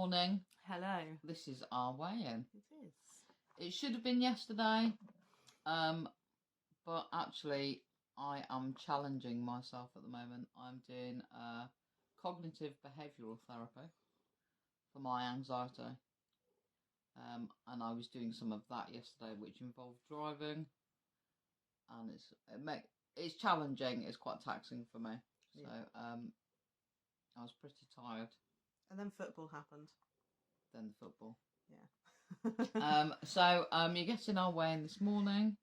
morning. Hello. This is our weigh-in. It is. It should have been yesterday, but actually I am challenging myself at the moment. I'm doing cognitive behavioural therapy for my anxiety, and I was doing some of that yesterday, which involved driving, and it's challenging. It's quite taxing for me. So I was pretty tired. And then football happened. Then the football. Yeah. So you're getting our way in this morning,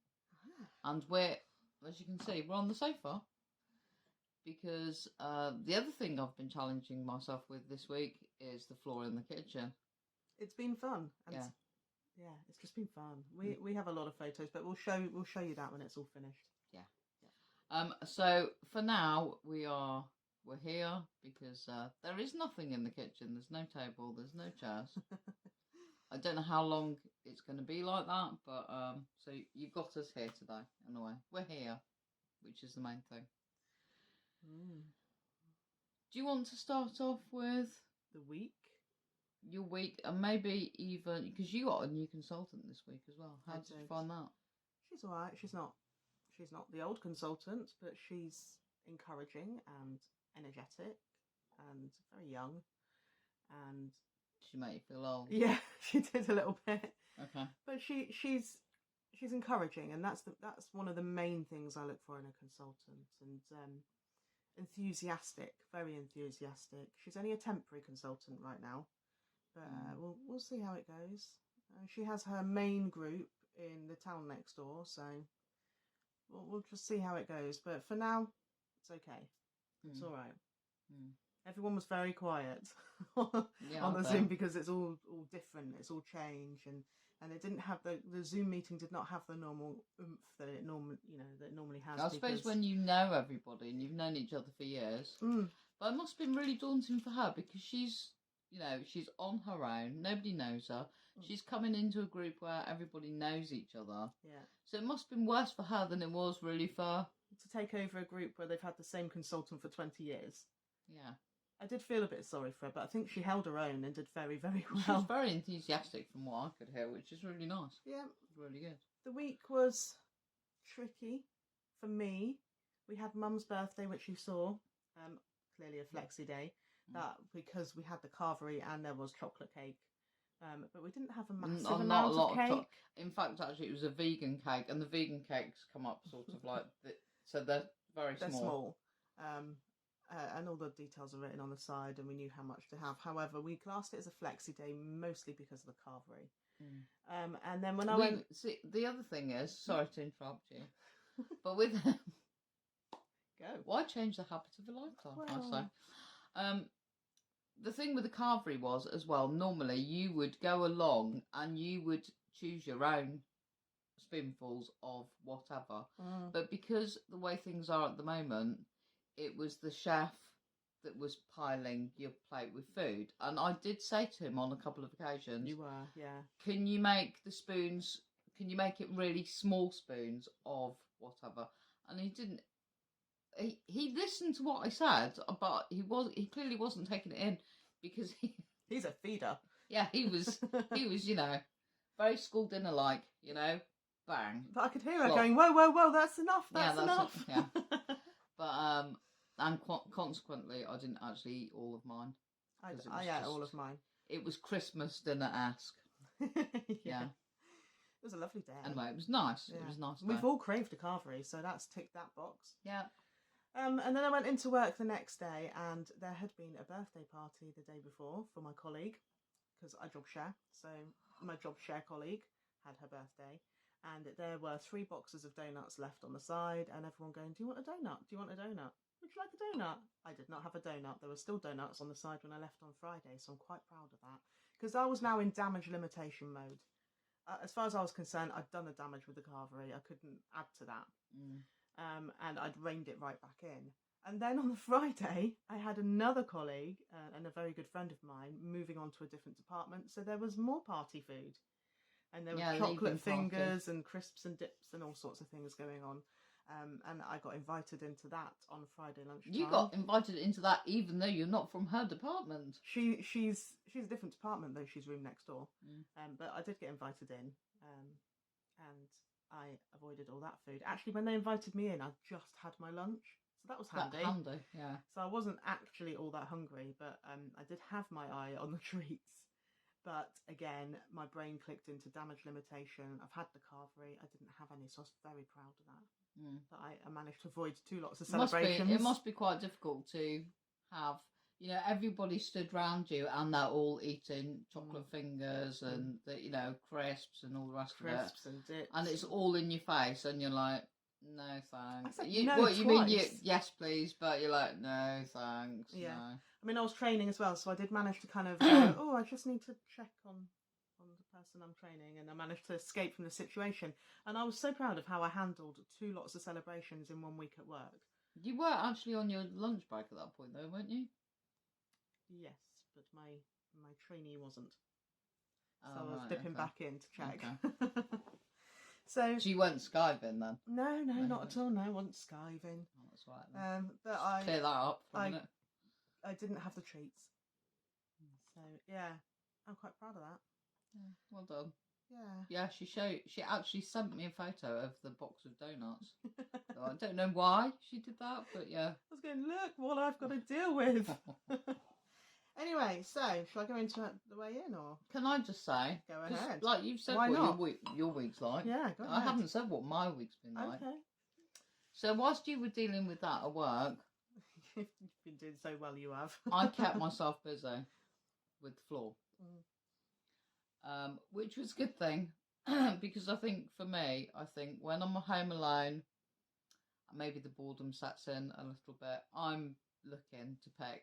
and we're, as you can see, we're on the sofa because the other thing I've been challenging myself with this week is the floor in the kitchen. It's been fun. And yeah, it's just been fun. We have a lot of photos, but we'll show you that when it's all finished. Yeah. So for now we're here because there is nothing in the kitchen. There's no table. There's no chairs. I don't know how long it's going to be like that, but so you've got us here today. In a way, we're here, which is the main thing. Do you want to start off with the week? Your week, and maybe even because you got a new consultant this week as well. How did you find that? She's all right. She's not the old consultant, but she's encouraging and energetic and very young. And she made you feel old. Yeah, she did a little bit. Okay. But she's encouraging, and that's one of the main things I look for in a consultant. And enthusiastic, very enthusiastic. She's only a temporary consultant right now, but we'll see how it goes. She has her main group in the town next door, so we'll just see how it goes. But for now, it's okay. It's all right. Everyone was very quiet on the Zoom because it's all different. It's all change, and it didn't have the Zoom meeting did not have the normal oomph that it normally has. I suppose when you know everybody and you've known each other for years, but it must have been really daunting for her because she's on her own. Nobody knows her. She's coming into a group where everybody knows each other. Yeah. So it must have been worse for her than it was really for to take over a group where they've had the same consultant for 20 years. Yeah. I did feel a bit sorry for her, but I think she held her own and did very, very well. She was very enthusiastic from what I could hear, which is really nice. Yeah. Really good. The week was tricky for me. We had Mum's birthday, which you saw, clearly a flexi day, that because we had the carvery and there was chocolate cake. But we didn't have a massive amount of cake. In fact, actually, it was a vegan cake, and the vegan cakes come up sort of like so they're very small. They're small. And all the details are written on the side, and we knew how much to have. However, we classed it as a flexi day mostly because of the carvery. And then when I went, see, the other thing is, sorry to interrupt you, but with why change the habit of a lifetime? Well, I say, the thing with the carvery was as well. Normally, you would go along and you would choose your own spoonfuls of whatever, but because the way things are at the moment, it was the chef that was piling your plate with food. And I did say to him on a couple of occasions, you were, yeah. Can you make it really small spoons of whatever? And he didn't. He listened to what I said, but he clearly wasn't taking it in because he's a feeder. Yeah, he was, very school dinner like, bang. But I could hear her going, whoa, that's enough, that's enough. Yeah. But, and consequently, I didn't actually eat all of mine. I ate all of mine. It was Christmas dinner-esque. Yeah. It was a lovely day. Anyway, it was nice. Yeah. It was nice. We've all craved a carvery, so that's ticked that box. Yeah. And then I went into work the next day, and there had been a birthday party the day before for my colleague, because I job share. So my job share colleague had her birthday, and there were 3 boxes of donuts left on the side, and everyone going, do you want a donut? Do you want a donut? Would you like a donut? I did not have a donut. There were still donuts on the side when I left on Friday, so I'm quite proud of that. Because I was now in damage limitation mode. As far as I was concerned, I'd done the damage with the carvery. I couldn't add to that. And I'd reined it right back in. And then on the Friday, I had another colleague and a very good friend of mine moving on to a different department. So there was more party food. And there were chocolate fingers and crisps and dips and all sorts of things going on. And I got invited into that on Friday lunchtime. You got invited into that even though you're not from her department. She's a different department, though. She's room next door. Mm. But I did get invited in, and I avoided all that food. Actually, when they invited me in, I just had my lunch, so that was handy. Yeah. So I wasn't actually all that hungry, but I did have my eye on the treats. But again, my brain clicked into damage limitation. I've had the carvery. I didn't have any, so I was very proud of that. That I managed to avoid 2 lots of celebrations. It must be quite difficult to have, everybody stood round you and they're all eating chocolate fingers and the, crisps and all the rest of it. Crisps and dips. And it's all in your face and you're like, no thanks. I said You mean yes please, but you're like, no thanks. Yeah. No. I mean, I was training as well, so I did manage to kind of I just need to check on the person I'm training, and I managed to escape from the situation. And I was so proud of how I handled 2 lots of celebrations in 1 week at work. You were actually on your lunch break at that point though, weren't you? Yes, but my trainee wasn't. So Oh, I was dipping back in to check. Okay. So you weren't skiving then? No, not at all. No, I wasn't skiving. Oh, that's right then. But clear that up for a minute. I didn't have the treats. So yeah, I'm quite proud of that. Yeah, well done. Yeah. Yeah, she actually sent me a photo of the box of donuts. So I don't know why she did that, but yeah. I was going, look what I've got to deal with. Anyway, so shall I go into the way in, or can I just say? Go ahead. Like you've said, why what not? Your week's like. Yeah, go ahead. I haven't said what my week's been like. Okay. So whilst you were dealing with that at work, you've been doing so well. You have. I kept myself busy with the floor. Which was a good thing because I think for me, when I'm home alone, maybe the boredom sets in a little bit. I'm looking to pick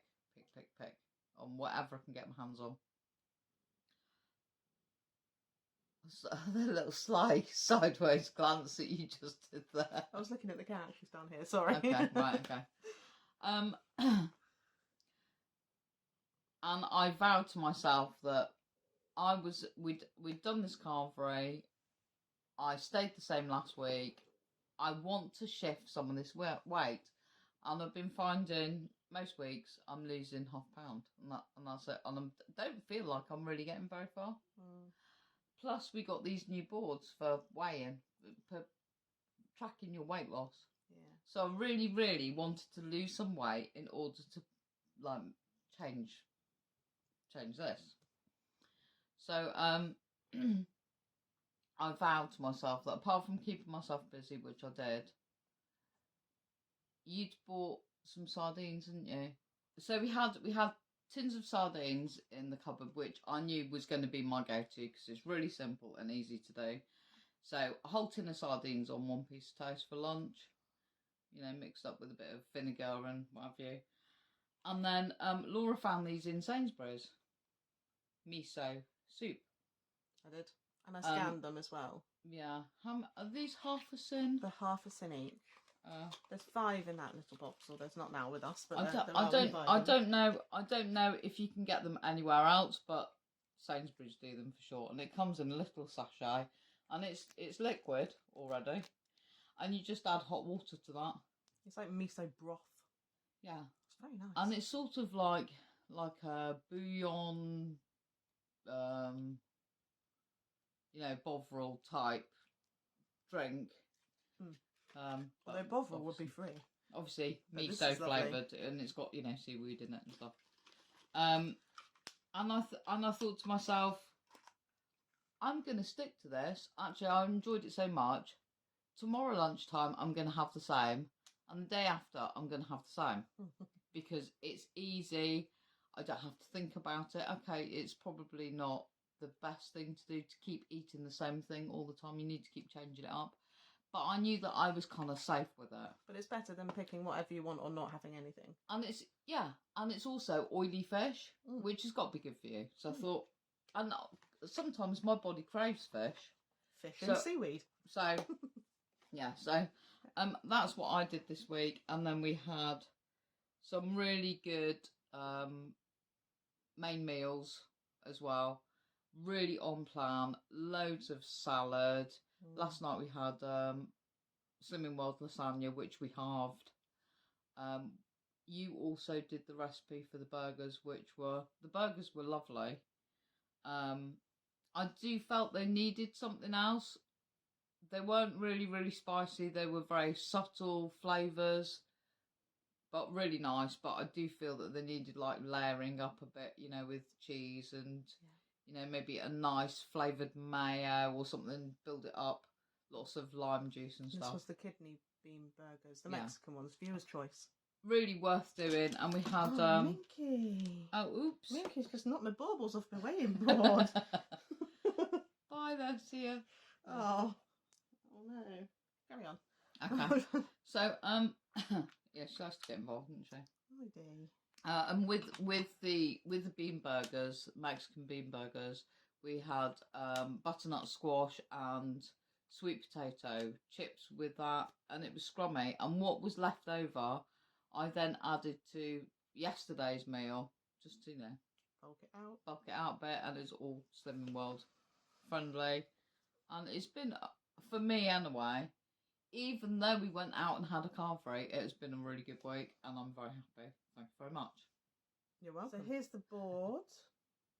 on whatever I can get my hands on. So, the little sly sideways glance that you just did there. I was looking at the cat. She's down here. Sorry. Okay, right, okay. And I vowed to myself that we'd done this carvery. I stayed the same last week. I want to shift some of this weight, and I've been finding most weeks I'm losing half a pound, and that's it. And I don't feel like I'm really getting very far. Plus, we got these new boards for weighing, for tracking your weight loss. Yeah. So I really, really wanted to lose some weight in order to change this. So I vowed to myself that apart from keeping myself busy, which I did, you'd bought some sardines, didn't you? So we had tins of sardines in the cupboard, which I knew was going to be my go-to because it's really simple and easy to do. So a whole tin of sardines on 1 piece of toast for lunch, mixed up with a bit of vinegar and what have you. And then Laura found these in Sainsbury's, miso soup. I did, and I scanned them as well. Yeah, are these half a sin? They're half a sin each. There's 5 in that little box, or there's not now with us, but I don't know if you can get them anywhere else, but Sainsbury's do them for sure, and it comes in a little sachet, and it's liquid already, and you just add hot water to that. It's like miso broth. Yeah, it's very nice, and it's sort of like a bouillon, Bovril type drink. Although Bovril would be free. Obviously, miso flavoured, and it's got seaweed in it and stuff. And I thought to myself, I'm going to stick to this. Actually, I enjoyed it so much. Tomorrow lunchtime, I'm going to have the same, and the day after, I'm going to have the same because it's easy. I don't have to think about it. Okay, it's probably not the best thing to do to keep eating the same thing all the time. You need to keep changing it up. But I knew that I was kind of safe with it. But it's better than picking whatever you want or not having anything. And it's also oily fish, which has got to be good for you. So I thought, and sometimes my body craves fish. And seaweed. So, yeah, so that's what I did this week. And then we had some really good main meals as well. Really on plan. Loads of salad. Last night we had Slimming World lasagna, which we halved. You also did the recipe for the burgers, the burgers were lovely. I do felt they needed something else. They weren't really spicy. They were very subtle flavours, but really nice. But I do feel that they needed like layering up a bit, with cheese and, maybe a nice flavoured mayo or something, build it up. Lots of lime juice and stuff. This was the kidney bean burgers, the Mexican ones, viewer's choice. Really worth doing. And we had... Minky. Oh, oops. Minky's just knocked my baubles off my weighing board. Bye there, see ya. Oh no. Carry on. Okay. So, yeah, she likes to get involved, doesn't she? I do. And with the bean burgers, Mexican bean burgers, we had butternut squash and sweet potato chips with that, and it was scrummy. And what was left over, I then added to yesterday's meal, just to bulk it out a bit, and it's all Slimming World friendly. And it's been, for me anyway, even though we went out and had a carb free, it has been a really good week, and I'm very happy. Thank you very much. You're welcome. So here's the board.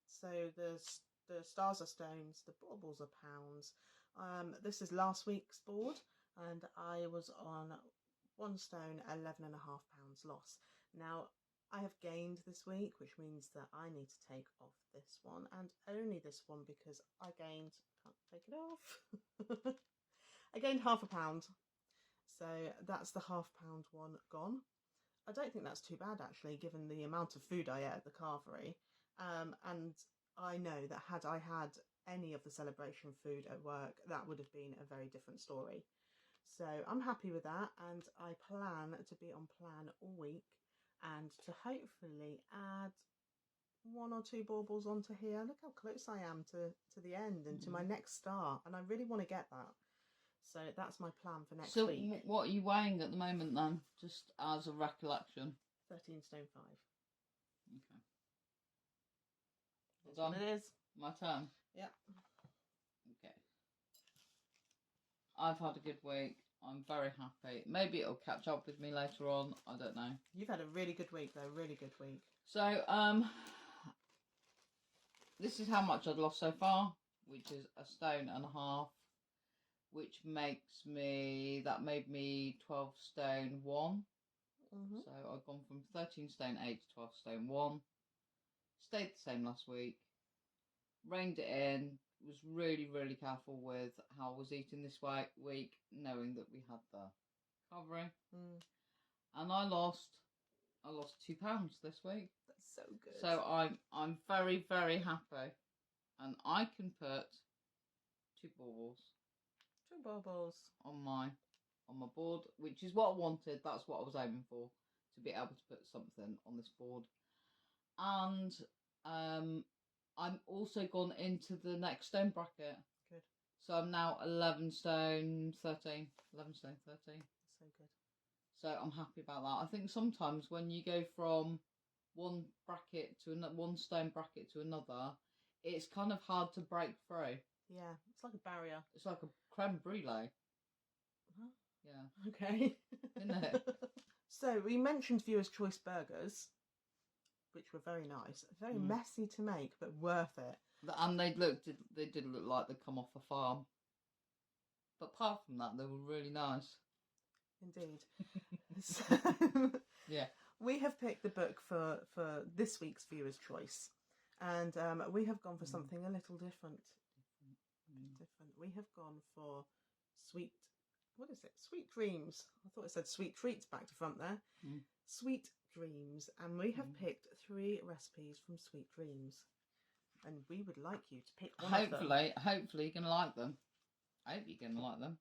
So the stars are stones, the baubles are pounds. This is last week's board, and I was on 1 stone, 11.5 pounds loss. Now, I have gained this week, which means that I need to take off this one, and only this one, because I gained, can't take it off. I gained ½ pound. So that's the ½ pound one gone. I don't think that's too bad, actually, given the amount of food I ate at the carvery. And I know that had I had any of the celebration food at work, that would have been a very different story. So I'm happy with that, and I plan to be on plan all week and to hopefully add 1 or 2 baubles onto here. Look how close I am to the end and to my next star, and I really want to get that. So that's my plan for next week. So what are you weighing at the moment then, just as a recollection? 13 stone 5. Okay. That's what it is. My turn? Yeah. Okay. I've had a good week. I'm very happy. Maybe it'll catch up with me later on. I don't know. You've had a really good week though. Really good week. So, this is how much I've lost so far, which is 1.5 stone, which that made me 12 stone 1. So I've gone from 13 stone 8 to 12 stone 1. Stayed the same last week. Reined it in. Was really careful with how I was eating this week, knowing that we had the covering. And I lost 2 pounds this week. That's so good. So I'm very happy, and I can put 2 baubles. 2 baubles on my board, which is what I wanted. That's what I was aiming for, to be able to put something on this board. And I'm also gone into the next stone bracket. Good. So I'm now 11 stone 13. 11 stone 13. So good. So I'm happy about that. I think sometimes when you go from one stone bracket to another, it's kind of hard to break through. Yeah, it's like a barrier. It's like a creme brulee. Huh? Yeah. Okay. Isn't it? So we mentioned viewers' choice burgers, which were very nice, very messy to make, but worth it. And they did look like they'd come off a farm. But apart from that, they were really nice. Indeed. So, yeah. We have picked the book for this week's viewers' choice, and we have gone for something a little different. Different. We have gone for sweet dreams. I thought it said sweet treats back to front there. Sweet dreams, and we have picked 3 recipes from Sweet Dreams, and we would like you to pick one of them. Hopefully you're going to like them. I hope you're going to like them.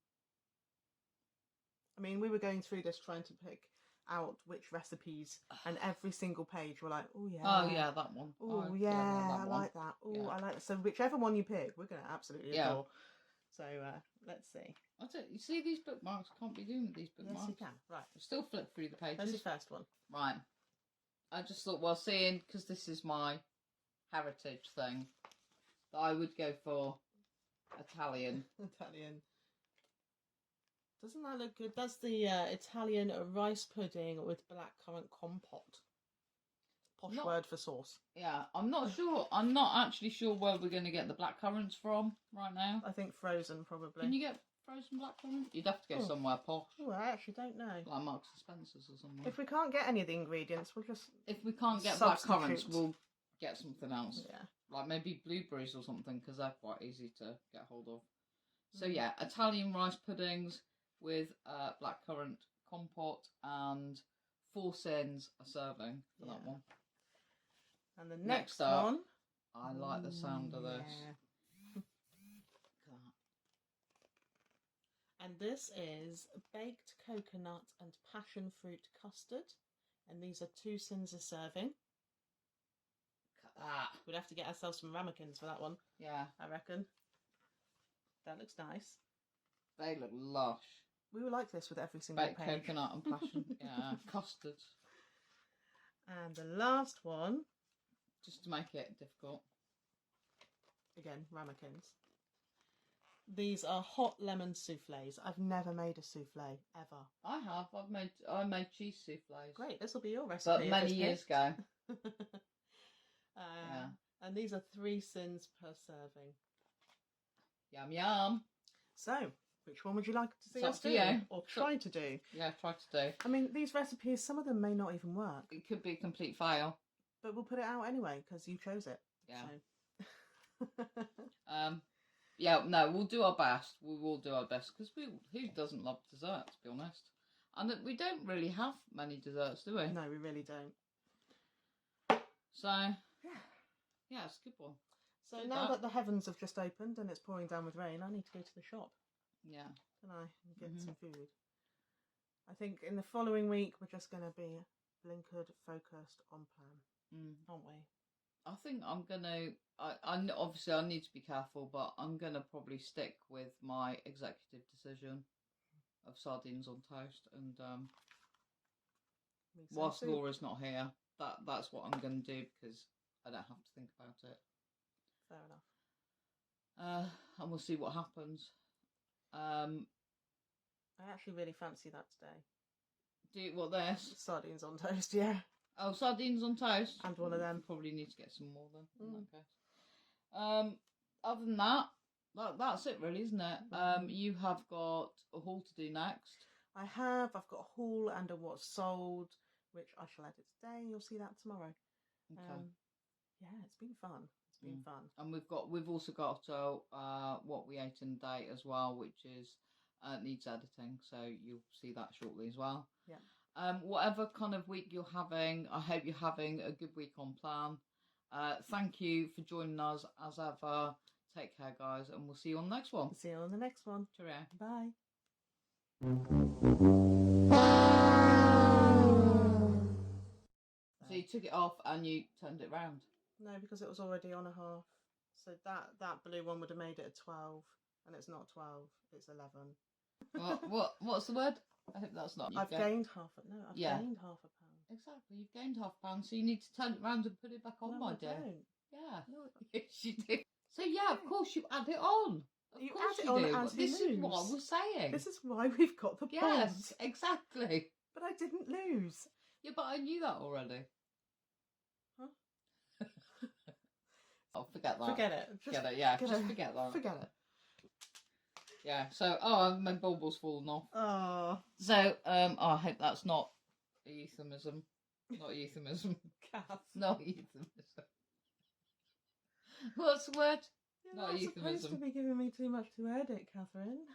I mean, we were going through this trying to pick out which recipes, and every single page we're like, oh yeah, that one. Oh yeah, I like that. Oh, yeah. I like that. So whichever one you pick, we're going to absolutely adore. So let's see. That's it. You see these bookmarks? Can't be doing with these bookmarks. Yes, you can. Right. Still flip through the pages. There's the first one. Right. I just thought, well, seeing, because this is my heritage thing, that I would go for Italian. Italian. Doesn't that look good? That's the Italian rice pudding with blackcurrant compote. Posh word for sauce. Yeah, I'm not sure. I'm not actually sure where we're going to get the blackcurrants from right now. I think frozen, probably. Can you get frozen blackcurrants? You'd have to go somewhere posh. Oh, I actually don't know. Like Marks and Spencer's or somewhere. If we can't get any of the ingredients, we'll just... If we can't get blackcurrants, we'll get something else. Yeah. Like maybe blueberries or something, because they're quite easy to get hold of. So yeah, Italian rice puddings with blackcurrant compote and 4 cents a serving for that one. And the next one... I like the sound of this. And this is baked coconut and passion fruit custard. And these are 2 cents a serving. We'd have to get ourselves some ramekins for that one. Yeah. I reckon. That looks nice. They look lush. We were like this with every single baked page. Coconut and passion. Yeah. Custard. And the last one. Just to make it difficult. Again, ramekins. These are hot lemon souffles. I've never made a souffle ever. I have. I made cheese souffles. Great. This will be your recipe. But many years ago. Yeah. And these are 3 cents per serving. Yum yum. So, which one would you like to see us do? Or try to do? Yeah, try to do. I mean, these recipes, some of them may not even work. It could be a complete fail. But we'll put it out anyway, because you chose it. Yeah. So. Yeah, no, we'll do our best. We will do our best, because who doesn't love dessert, to be honest? And we don't really have many desserts, do we? No, we really don't. So, yeah, it's a good one. So now that the heavens have just opened and it's pouring down with rain, I need to go to the shop. Yeah. Can I? And get some food. I think in the following week we're just going to be blinkered, focused, on plan, aren't we? I think I'm going to... obviously, I need to be careful, but I'm going to probably stick with my executive decision of sardines on toast. And whilst Laura's not here, that's what I'm going to do, because I don't have to think about it. Fair enough. And we'll see what happens. I actually really fancy that today. What, this? Sardines on toast, yeah. Oh, sardines on toast? And one of them. Probably need to get some more then, in that case. Other than that, that's it really, isn't it? You have got a haul to do next. I've got a haul and a what's sold, which I shall edit today. You'll see that tomorrow. Okay. Yeah, it's been fun. It's been fun. And we've also got what we ate in a day as well, which is needs editing, so you'll see that shortly as well. Yeah. Whatever kind of week you're having, I hope you're having a good week on plan. Thank you for joining us as ever. Take care, guys, and we'll see you on the next one. See you on the next one. Cheerio. Bye. So you took it off and you turned it round? No, because it was already on a half. So that blue one would have made it a 12, and it's not 12, it's 11. What's the word? I hope that's not. I've gained half a pound. Exactly, you've gained half a pound, so you need to turn it round and put it back on, my dear. Don't. Yeah, yes, you do. So yeah, of course you add it on. Of course add it on do. as This you is lose. what I was saying. This is why we've got the points. Yes, exactly. But I didn't lose. Yeah, but I knew that already. Huh? Oh, forget that. Forget it. Forget it. Yeah, just forget that. Forget it. Yeah. So, my bubble's fallen off. Oh. So, I hope that's not a euphemism. Not a euphemism. Not a euphemism. What's the word? You're not supposed to be giving me too much to edit, Catherine.